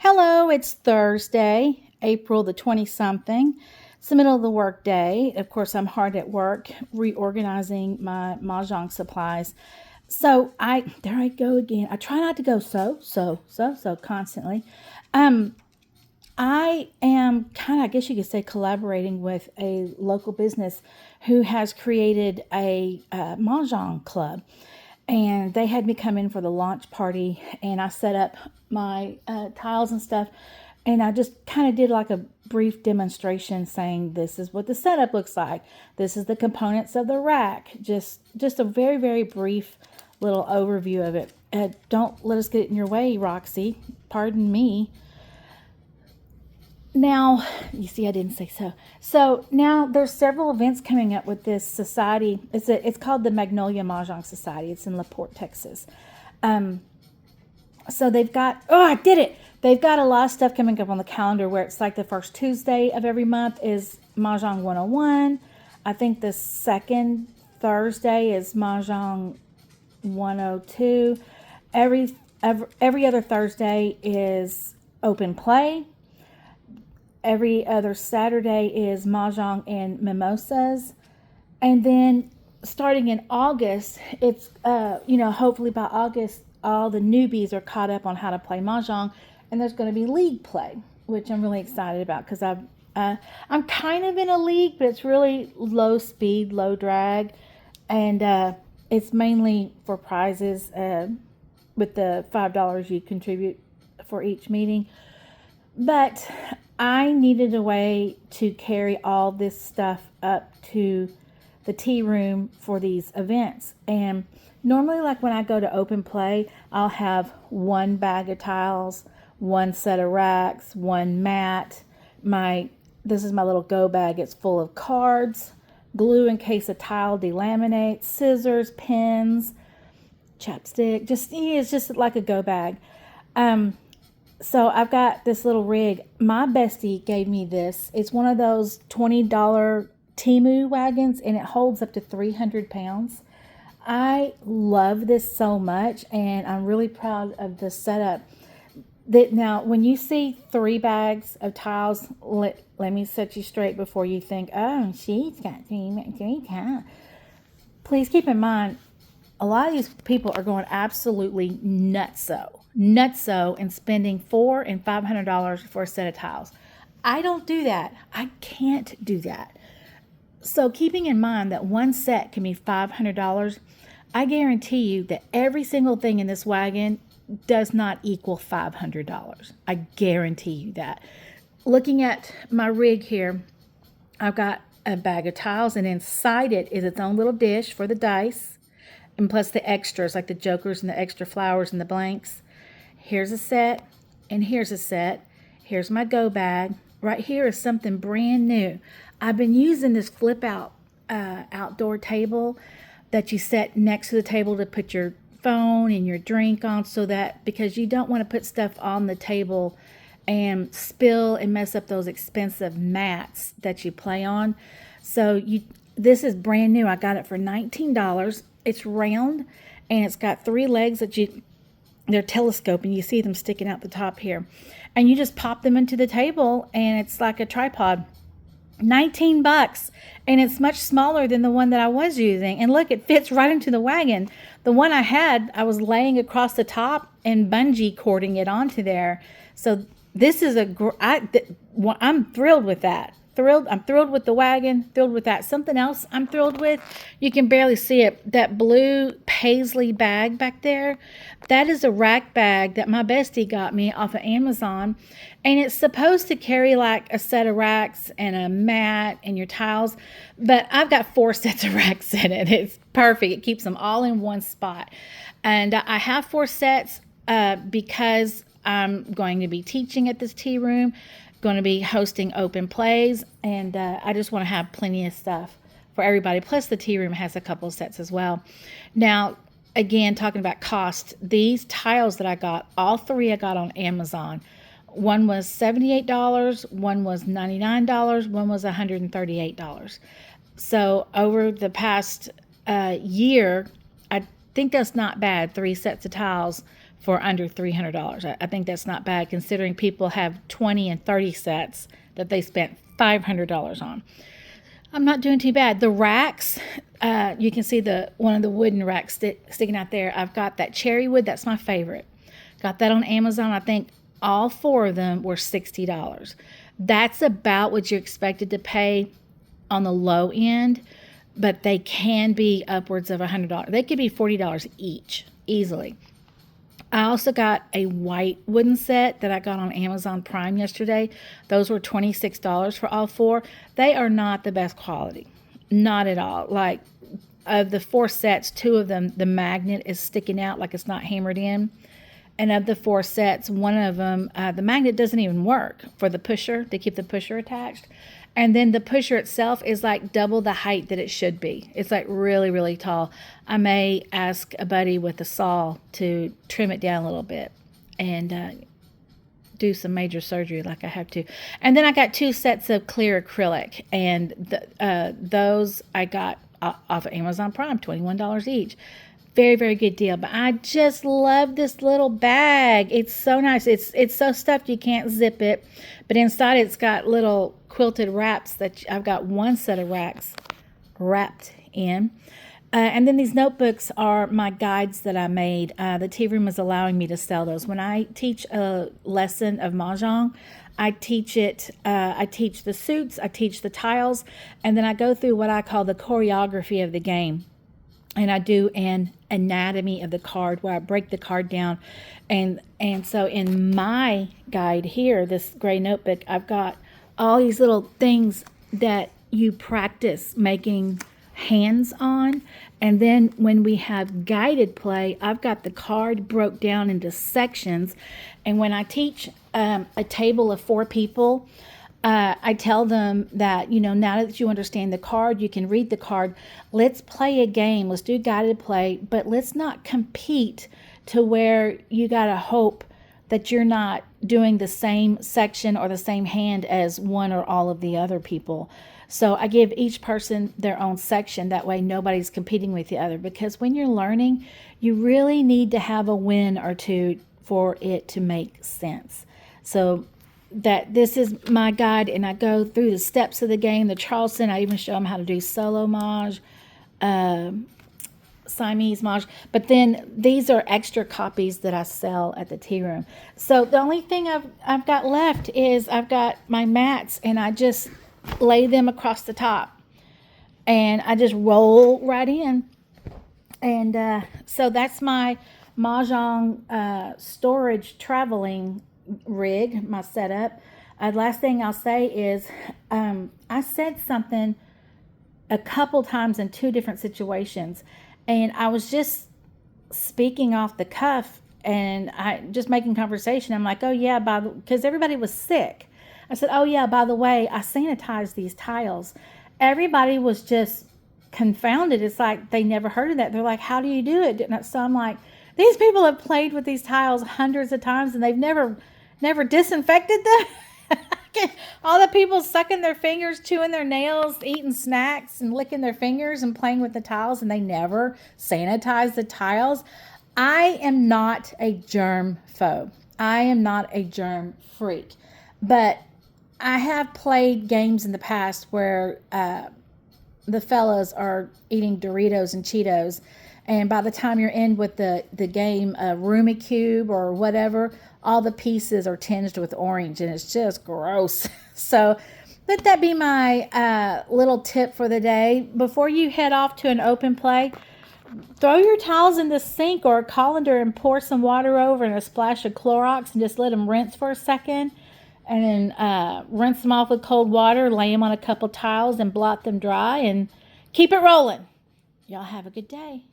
Hello, it's Thursday, April the 20-something. It's the middle of the work day. Of course, I'm hard at work reorganizing my Mahjong supplies. There I go again. I try not to go so constantly. Um, I am kind of, I guess you could say, collaborating with a local business who has created a Mahjong club. And they had me come in for the launch party, and I set up my tiles and stuff. And I just kind of did like a brief demonstration saying, this is what the setup looks like. This is the components of the rack. Just a very, very brief little overview of it. Don't let us get in your way, Roxy. Pardon me. Now, you see, I didn't say so. So now there's several events coming up with this society. It's called the Magnolia Mahjong Society. It's in La Porte, Texas. So they've got, I did it. They've got a lot of stuff coming up on the calendar where it's like the first Tuesday of every month is Mahjong 101. I think the second Thursday is Mahjong 102. Every other Thursday is open play. Every other Saturday is Mahjong and Mimosas. And then starting in August, it's, hopefully by August, all the newbies are caught up on how to play Mahjong. And there's going to be league play, which I'm really excited about because I'm kind of in a league, but it's really low speed, low drag. And it's mainly for prizes with the $5 you contribute for each meeting. But I needed a way to carry all this stuff up to the tea room for these events. And normally, like when I go to open play, I'll have one bag of tiles, one set of racks, one mat. This is my little go bag. It's full of cards, glue in case a tile delaminates, scissors, pens, chapstick. It's just like a go bag. So I've got this little rig. My bestie gave me this. It's one of those $20 Temu wagons, and it holds up to 300 pounds. I love this so much, and I'm really proud of the setup. Now, when you see 3 bags of tiles, let me set you straight before you think, oh, she's got 3 tiles. Please keep in mind, a lot of these people are going absolutely nutso and spending $400 and $500 for a set of tiles. I don't do that. I can't do that. So keeping in mind that one set can be $500, I guarantee you that every single thing in this wagon does not equal $500. I guarantee you that. Looking at my rig here, I've got a bag of tiles, and inside it is its own little dish for the dice, and plus the extras like the jokers and the extra flowers and the blanks. Here's a set, and here's a set. Here's my go bag. Right here is something brand new. I've been using this flip out outdoor table that you set next to the table to put your phone and your drink on, so that because you don't want to put stuff on the table and spill and mess up those expensive mats that you play on. This is brand new. I got it for $19. It's round, and it's got 3 legs they're telescoping. You see them sticking out the top here. And you just pop them into the table, and it's like a tripod. $19, and it's much smaller than the one that I was using. And look, it fits right into the wagon. The one I had, I was laying across the top and bungee cording it onto there. So this is I'm thrilled with that. I'm thrilled with the wagon, thrilled with that. Something else I'm thrilled with, you can barely see it, that blue paisley bag back there, that is a rack bag that my bestie got me off of Amazon, and it's supposed to carry like a set of racks and a mat and your tiles, but I've got 4 sets of racks in it. It's perfect. It keeps them all in one spot. And I have 4 sets because I'm going to be teaching at this tea room, going to be hosting open plays, and I just want to have plenty of stuff for everybody. Plus the tea room has a couple of sets as well. Now, again, talking about cost, these tiles that I got, all 3 I got on Amazon. One was $78, one was $99, one was $138. So over the past year, I think that's not bad. 3 sets of tiles for under $300. I think that's not bad considering people have 20 and 30 sets that they spent $500 on. I'm not doing too bad. The racks, you can see one of the wooden racks sticking out there. I've got that cherry wood. That's my favorite. Got that on Amazon. I think all 4 of them were $60. That's about what you're expected to pay on the low end, but they can be upwards of $100. They could be $40 each, easily. I also got a white wooden set that I got on Amazon Prime yesterday. Those were $26 for all 4. They are not the best quality. Not at all. Like, of the 4 sets, 2 of them, the magnet is sticking out like it's not hammered in. And of the 4 sets, one of them, the magnet doesn't even work for the pusher, to keep the pusher attached. And then the pusher itself is like double the height that it should be. It's like really, really tall. I may ask a buddy with a saw to trim it down a little bit and do some major surgery like I have to. And then I got 2 sets of clear acrylic, and those I got off of Amazon Prime, $21 each. Very, very good deal. But I just love this little bag. It's so nice. It's so stuffed you can't zip it. But inside it's got little quilted wraps that I've got 1 set of racks wrapped in. And then these notebooks are my guides that I made. The tea room is allowing me to sell those. When I teach a lesson of Mahjong, I teach it. I teach the suits, I teach the tiles, and then I go through what I call the choreography of the game. And I do an anatomy of the card where I break the card down. And so in my guide here, this gray notebook, I've got all these little things that you practice making hands on. And then when we have guided play, I've got the card broke down into sections. And when I teach a table of 4 people, I tell them that, now that you understand the card, you can read the card. Let's play a game. Let's do guided play, but let's not compete to where you got to hope that you're not doing the same section or the same hand as one or all of the other people. So I give each person their own section. That way nobody's competing with the other, because when you're learning, you really need to have a win or 2 for it to make sense. So that this is my guide, and I go through the steps of the game, the Charleston. I even show them how to do solo Maj, Siamese Maj. But then these are extra copies that I sell at the tea room. So the only thing I've got left is I've got my mats, and I just lay them across the top, and I just roll right in. And so that's my Mahjong storage traveling rig, my setup. Last thing I'll say is I said something a couple times in 2 different situations, and I was just speaking off the cuff and I just making conversation. I'm like, oh yeah, because everybody was sick. I said, oh yeah, by the way, I sanitized these tiles. Everybody was just confounded. It's like they never heard of that. They're like, how do you do it? So I'm like, these people have played with these tiles hundreds of times and they've never disinfected them. All the people sucking their fingers, chewing their nails, eating snacks and licking their fingers and playing with the tiles, and they never sanitize the tiles. I am not a germ phobe. I am not a germ freak. But I have played games in the past where the fellas are eating Doritos and Cheetos, and by the time you're in with the game Rumi Cube or whatever, all the pieces are tinged with orange, and it's just gross. So let that be my little tip for the day. Before you head off to an open play, throw your towels in the sink or a colander and pour some water over and a splash of Clorox and just let them rinse for a second. And then rinse them off with cold water, lay them on a couple towels and blot them dry, and keep it rolling. Y'all have a good day.